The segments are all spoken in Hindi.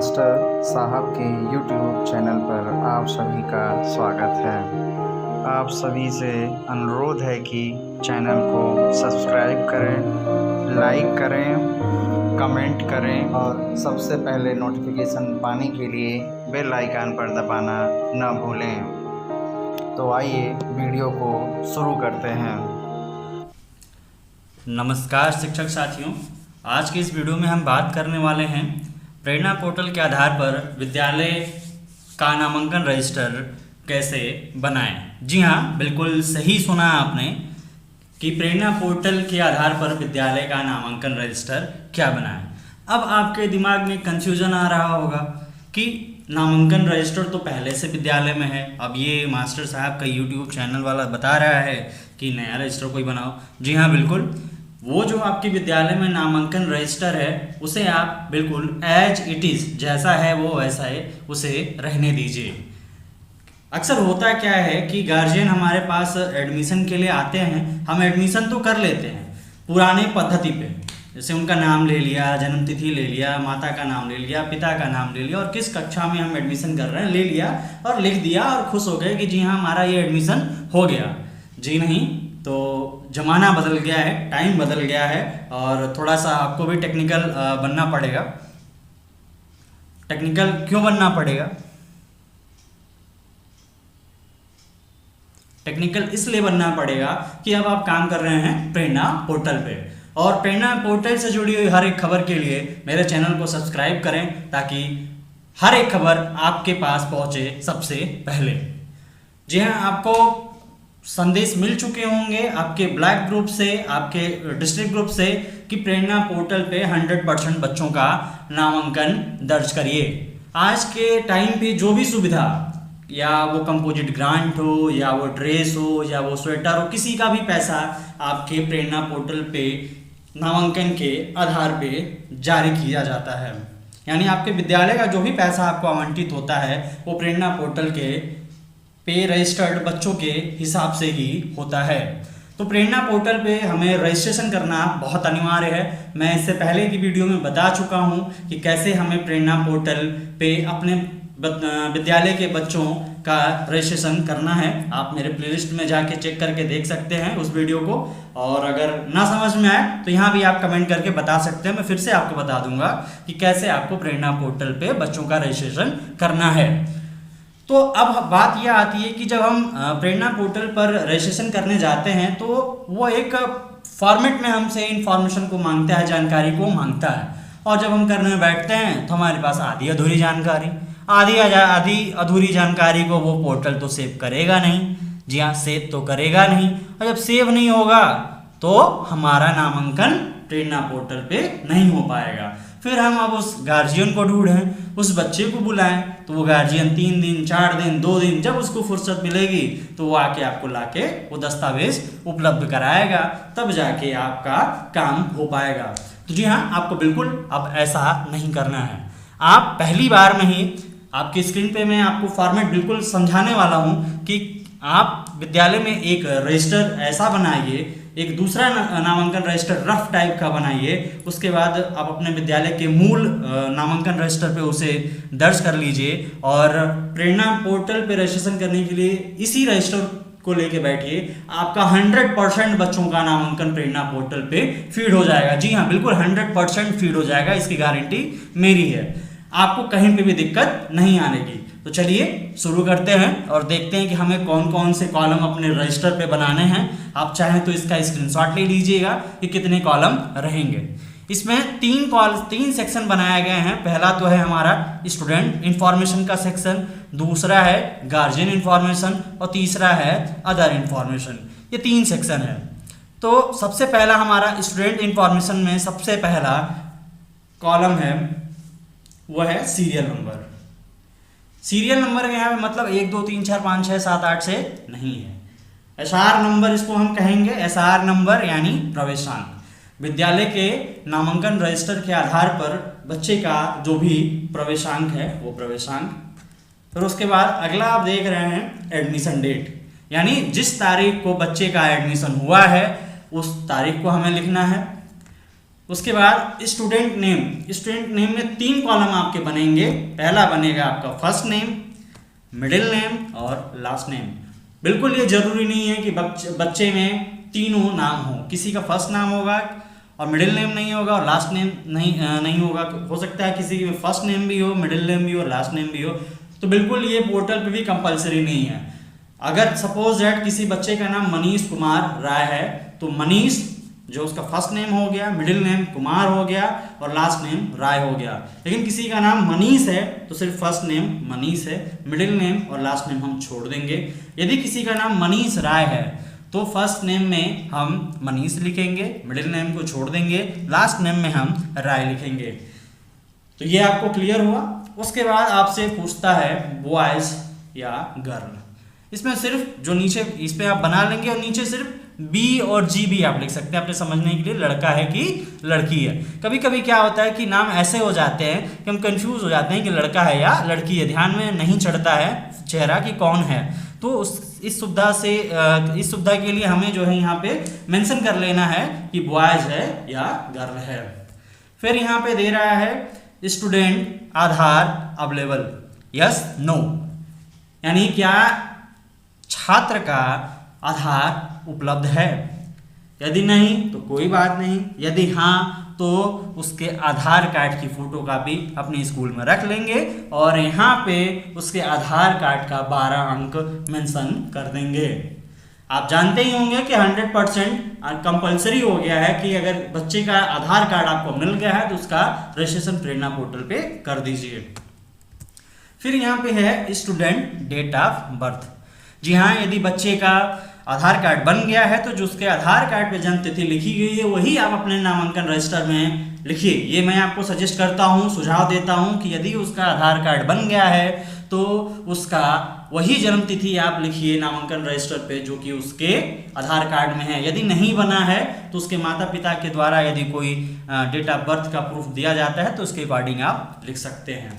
मास्टर साहब के YouTube चैनल पर आप सभी का स्वागत है। आप सभी से अनुरोध है कि चैनल को सब्सक्राइब करें, लाइक करें, कमेंट करें और सबसे पहले नोटिफिकेशन पाने के लिए बेल आइकन पर दबाना न भूलें। तो आइए वीडियो को शुरू करते हैं। नमस्कार शिक्षक साथियों, आज की इस वीडियो में हम बात करने वाले हैं प्रेरणा पोर्टल के आधार पर विद्यालय का नामांकन रजिस्टर कैसे बनाएं। जी हाँ, बिल्कुल सही सुना आपने कि प्रेरणा पोर्टल के आधार पर विद्यालय का नामांकन रजिस्टर क्या बनाएं। अब आपके दिमाग में कंफ्यूजन आ रहा होगा कि नामांकन रजिस्टर तो पहले से विद्यालय में है, अब ये मास्टर साहब का यूट्यूब चैनल वाला बता रहा है कि नया रजिस्टर कोई बनाओ। जी हाँ, बिल्कुल वो जो आपके विद्यालय में नामांकन रजिस्टर है उसे आप बिल्कुल एज इट इज़, जैसा है वो वैसा है, उसे रहने दीजिए। अक्सर होता क्या है कि गार्जियन हमारे पास एडमिशन के लिए आते हैं, हम एडमिशन तो कर लेते हैं पुराने पद्धति पे, जैसे उनका नाम ले लिया, जन्म तिथि ले लिया, माता का नाम ले लिया, पिता का नाम ले लिया और किस कक्षा में हम एडमिशन कर रहे हैं ले लिया और लिख दिया और खुश हो गए कि जी हाँ हमारा ये एडमिशन हो गया। जी नहीं, तो ज़माना बदल गया है, टाइम बदल गया है और थोड़ा सा आपको भी टेक्निकल बनना पड़ेगा। टेक्निकल क्यों बनना पड़ेगा? टेक्निकल इसलिए बनना पड़ेगा कि अब आप काम कर रहे हैं प्रेरणा पोर्टल पे, और प्रेरणा पोर्टल से जुड़ी हुई हर एक खबर के लिए मेरे चैनल को सब्सक्राइब करें ताकि हर एक खबर आपके पास पहुंचे सबसे पहले। जी हाँ, आपको संदेश मिल चुके होंगे आपके ब्लॉक ग्रुप से, आपके डिस्ट्रिक्ट ग्रुप से कि प्रेरणा पोर्टल पे 100% बच्चों का नामांकन दर्ज करिए। आज के टाइम पे जो भी सुविधा, या वो कंपोजिट ग्रांट हो, या वो ड्रेस हो, या वो स्वेटर हो, किसी का भी पैसा आपके प्रेरणा पोर्टल पे नामांकन के आधार पे जारी किया जाता है। यानी आपके विद्यालय का जो भी पैसा आपको आवंटित होता है वो प्रेरणा पोर्टल के पे रजिस्टर्ड बच्चों के हिसाब से ही होता है। तो प्रेरणा पोर्टल पे हमें रजिस्ट्रेशन करना बहुत अनिवार्य है। मैं इससे पहले की वीडियो में बता चुका हूँ कि कैसे हमें प्रेरणा पोर्टल पे अपने विद्यालय के बच्चों का रजिस्ट्रेशन करना है। आप मेरे प्लेलिस्ट में जाके चेक करके देख सकते हैं उस वीडियो को, और अगर ना समझ में आए तो यहाँ भी आप कमेंट करके बता सकते हैं। मैं फिर से आपको बता दूंगा कि कैसे आपको प्रेरणा पोर्टल पे बच्चों का रजिस्ट्रेशन करना है। तो अब बात यह आती है कि जब हम प्रेरणा पोर्टल पर रजिस्ट्रेशन करने जाते हैं तो वो एक फॉर्मेट में हमसे इंफॉर्मेशन को मांगता है, जानकारी को मांगता है, और जब हम करने बैठते हैं तो हमारे पास आधी अधूरी अधूरी जानकारी को वो पोर्टल तो सेव करेगा नहीं। जी हाँ, सेव तो करेगा नहीं, और जब सेव नहीं होगा तो हमारा नामांकन प्रेरणा पोर्टल पे नहीं हो पाएगा। फिर हम अब उस गार्जियन को ढूंढें, उस बच्चे को बुलाएं, तो वो गार्जियन 3 दिन 4 दिन 2 दिन जब उसको फुर्सत मिलेगी तो वो आके आपको लाके वो दस्तावेज उपलब्ध कराएगा, तब जाके आपका काम हो पाएगा। तो जी हाँ, आपको बिल्कुल अब ऐसा नहीं करना है। आप पहली बार में ही, आपकी स्क्रीन पे मैं आपको फॉर्मेट बिल्कुल समझाने वाला हूँ कि आप विद्यालय में एक रजिस्टर ऐसा बनाइए, एक दूसरा नामांकन रजिस्टर रफ टाइप का बनाइए, उसके बाद आप अपने विद्यालय के मूल नामांकन रजिस्टर पे उसे दर्ज कर लीजिए, और प्रेरणा पोर्टल पे रजिस्ट्रेशन करने के लिए इसी रजिस्टर को लेके बैठिए। आपका 100% बच्चों का नामांकन प्रेरणा पोर्टल पे फीड हो जाएगा। जी हाँ, बिल्कुल 100% फीड हो जाएगा, इसकी गारंटी मेरी है। आपको कहीं पे भी दिक्कत नहीं आने की। तो चलिए शुरू करते हैं और देखते हैं कि हमें कौन कौन से कॉलम अपने रजिस्टर पे बनाने हैं। आप चाहें तो इसका स्क्रीनशॉट ले लीजिएगा कि कितने कॉलम रहेंगे। इसमें 3 सेक्शन बनाए गए हैं। पहला तो है हमारा स्टूडेंट इंफॉर्मेशन का सेक्शन, दूसरा है गार्जियन इंफॉर्मेशन और तीसरा है अदर इंफॉर्मेशन। ये 3 सेक्शन है। तो सबसे पहला हमारा स्टूडेंट इंफॉर्मेशन में सबसे पहला कॉलम है वह है सीरियल नंबर। सीरियल नंबर के यहाँ मतलब 1 2 3 4 5 6 7 8 से नहीं है। एसआर नंबर इसको हम कहेंगे, एसआर नंबर यानी प्रवेशांक। विद्यालय के नामांकन रजिस्टर के आधार पर बच्चे का जो भी प्रवेशांक है वो प्रवेशांक। फिर उसके बाद अगला आप देख रहे हैं एडमिशन डेट, यानी जिस तारीख को बच्चे का एडमिशन हुआ है उस तारीख को हमें लिखना है। उसके बाद स्टूडेंट नेम में 3 कॉलम आपके बनेंगे। पहला बनेगा आपका फर्स्ट नेम, मिडिल नेम और लास्ट नेम। बिल्कुल ये जरूरी नहीं है कि बच्चे में तीनों नाम हो, किसी का फर्स्ट नाम होगा और मिडिल नेम नहीं होगा और लास्ट नेम नहीं होगा। हो सकता है किसी में फर्स्ट नेम भी हो, मिडिल नेम भी हो, लास्ट नेम भी हो। तो बिल्कुल ये पोर्टल पे भी कंपलसरी नहीं है। अगर सपोज दैट किसी बच्चे का नाम मनीष कुमार राय है तो मनीष जो उसका फर्स्ट नेम हो गया, मिडिल नेम कुमार हो गया और लास्ट नेम राय हो गया। लेकिन किसी का नाम मनीष है तो सिर्फ फर्स्ट नेम मनीष है, मिडिल नेम और लास्ट नेम हम छोड़ देंगे। यदि किसी का नाम मनीष राय है तो फर्स्ट नेम में हम मनीष लिखेंगे, मिडिल नेम को छोड़ देंगे, लास्ट नेम में हम राय लिखेंगे। तो ये आपको क्लियर हुआ। उसके बाद आपसे पूछता है बॉयज या गर्ल। इसमें सिर्फ जो नीचे इस पे आप बना लेंगे और नीचे सिर्फ बी और जी भी आप लिख सकते हैं अपने समझने के लिए, लड़का है कि लड़की है। कभी कभी क्या होता है कि नाम ऐसे हो जाते हैं कि हम कंफ्यूज हो जाते हैं कि लड़का है या लड़की है, ध्यान में नहीं चढ़ता है चेहरा कि कौन है। तो इस सुविधा के लिए हमें जो है यहाँ पे मेंशन कर लेना है कि बॉयज है या गर्ल है। फिर यहाँ पे दे रहा है स्टूडेंट आधार अवेलेबल, यस नो, यानी क्या छात्र का आधार उपलब्ध है। यदि नहीं तो कोई बात नहीं, यदि हाँ तो उसके आधार कार्ड की फोटोकॉपी अपने स्कूल में रख लेंगे और यहाँ पे उसके आधार कार्ड का 12 अंक मेंशन कर देंगे। आप जानते ही होंगे कि 100% कंपलसरी हो गया है कि अगर बच्चे का आधार कार्ड आपको मिल गया है तो उसका रजिस्ट्रेशन प्रेरणा पोर्टल पे कर दीजिए। फिर यहाँ पे है स्टूडेंट डेट ऑफ बर्थ। जी हाँ, यदि बच्चे का आधार कार्ड बन गया है तो जो उसके आधार कार्ड पे जन्म तिथि लिखी गई है वही आप अपने नामांकन रजिस्टर में लिखिए। ये मैं आपको सजेस्ट करता हूँ, सुझाव देता हूँ कि यदि उसका आधार कार्ड बन गया है तो उसका वही जन्म तिथि आप लिखिए नामांकन रजिस्टर पे जो कि उसके आधार कार्ड में है। यदि नहीं बना है तो उसके माता पिता के द्वारा यदि कोई डेट ऑफ बर्थ का प्रूफ दिया जाता है तो उसके अकॉर्डिंग आप लिख सकते हैं।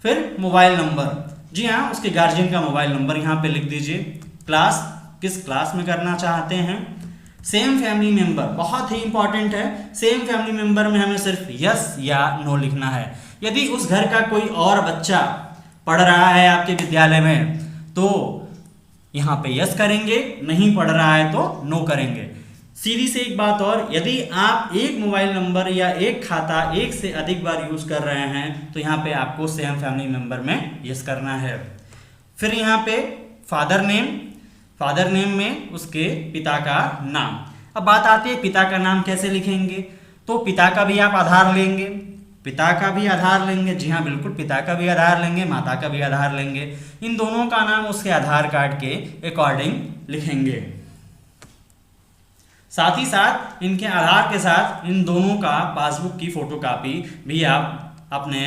फिर मोबाइल नंबर, जी हाँ, उसके गार्जियन का मोबाइल नंबर यहाँ पे लिख दीजिए। क्लास, किस क्लास में करना चाहते हैं। सेम फैमिली मेंबर, बहुत ही इंपॉर्टेंट है। सेम फैमिली मेंबर में हमें सिर्फ यस या नो लिखना है। यदि उस घर का कोई और बच्चा पढ़ रहा है आपके विद्यालय में तो यहाँ पे यस करेंगे, नहीं पढ़ रहा है तो नो करेंगे। सीधी से एक बात और, यदि आप एक मोबाइल नंबर या एक खाता एक से अधिक बार यूज कर रहे हैं तो यहाँ पे आपको सेम फैमिली मेंबर में यस करना है। फिर यहाँ पे फादर नेम में उसके पिता का नाम। अब बात आती है पिता का नाम कैसे लिखेंगे, तो पिता का भी आप आधार लेंगे, पिता का भी आधार लेंगे। जी हाँ, बिल्कुल, पिता का भी आधार लेंगे, माता का भी आधार लेंगे। इन दोनों का नाम उसके आधार कार्ड के अकॉर्डिंग लिखेंगे। साथ ही साथ इनके आधार के साथ इन दोनों का पासबुक की फोटोकॉपी भी आप अपने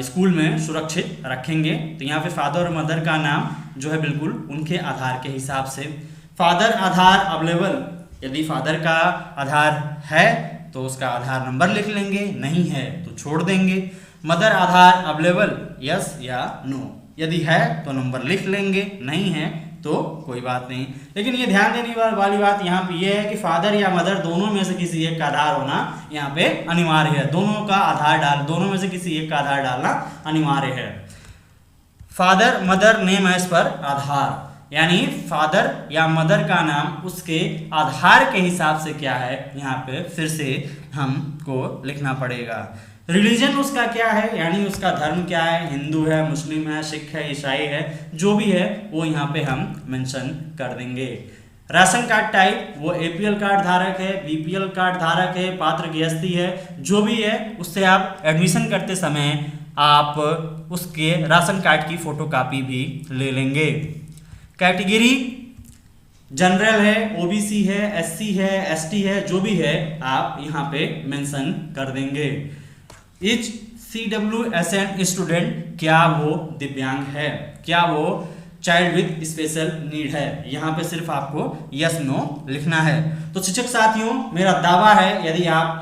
स्कूल में सुरक्षित रखेंगे। तो यहाँ पे फादर और मदर का नाम जो है बिल्कुल उनके आधार के हिसाब से। फादर आधार अवेलेबल, यदि फादर का आधार है तो उसका आधार नंबर लिख लेंगे, नहीं है तो छोड़ देंगे। मदर आधार अवेलेबल, यस या नो, यदि है तो नंबर लिख लेंगे, नहीं है तो कोई बात नहीं। लेकिन ये ध्यान देने वाली बात यहाँ पे ये है कि फादर या मदर दोनों में से किसी एक का आधार होना यहाँ पे अनिवार्य है। दोनों में से किसी एक का आधार डालना अनिवार्य है। Father mother name as per आधार, यानी फादर या मदर का नाम उसके आधार के हिसाब से क्या है यहाँ पे फिर से हमको लिखना पड़ेगा। रिलीजन उसका क्या है, यानी उसका धर्म क्या है, हिंदू है, मुस्लिम है, सिख है, ईसाई है, जो भी है वो यहाँ पे हम मेंशन कर देंगे। राशन कार्ड टाइप, वो एपीएल कार्ड धारक है, बीपीएल कार्ड धारक है, पात्र गृहस्थी है, जो भी है उससे आप एडमिशन करते समय आप उसके राशन कार्ड की फोटोकॉपी भी ले लेंगे। कैटेगरी जनरल है, ओबीसी है, एससी है, एसटी है, जो भी है आप यहाँ पे मेंशन कर देंगे। इच CWSN स्टूडेंट, क्या वो दिव्यांग है, क्या वो चाइल्ड विद स्पेशल नीड है, यहाँ पे सिर्फ आपको यस नो लिखना है। तो शिक्षक साथियों, मेरा दावा है यदि आप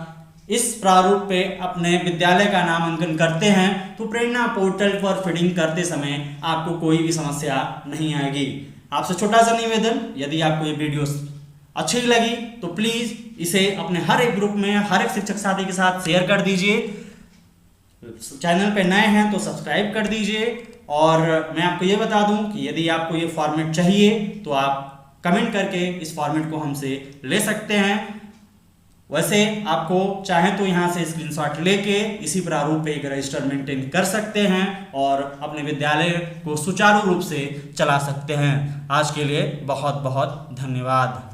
इस प्रारूप पे अपने विद्यालय का नामांकन करते हैं तो प्रेरणा पोर्टल पर फीडिंग करते समय आपको कोई भी समस्या नहीं आएगी। आपसे छोटा सा निवेदन, यदि आपको ये वीडियो अच्छी लगी तो प्लीज़ इसे अपने हर एक ग्रुप में, हर एक शिक्षक साथी के साथ शेयर कर दीजिए। चैनल पे नए हैं तो सब्सक्राइब कर दीजिए। और मैं आपको ये बता दूं कि यदि आपको ये फॉर्मेट चाहिए तो आप कमेंट करके इस फॉर्मेट को हमसे ले सकते हैं। वैसे आपको चाहे तो यहाँ से स्क्रीनशॉट लेके इसी प्रारूप पे एक रजिस्टर मेंटेन कर सकते हैं और अपने विद्यालय को सुचारू रूप से चला सकते हैं। आज के लिए बहुत बहुत धन्यवाद।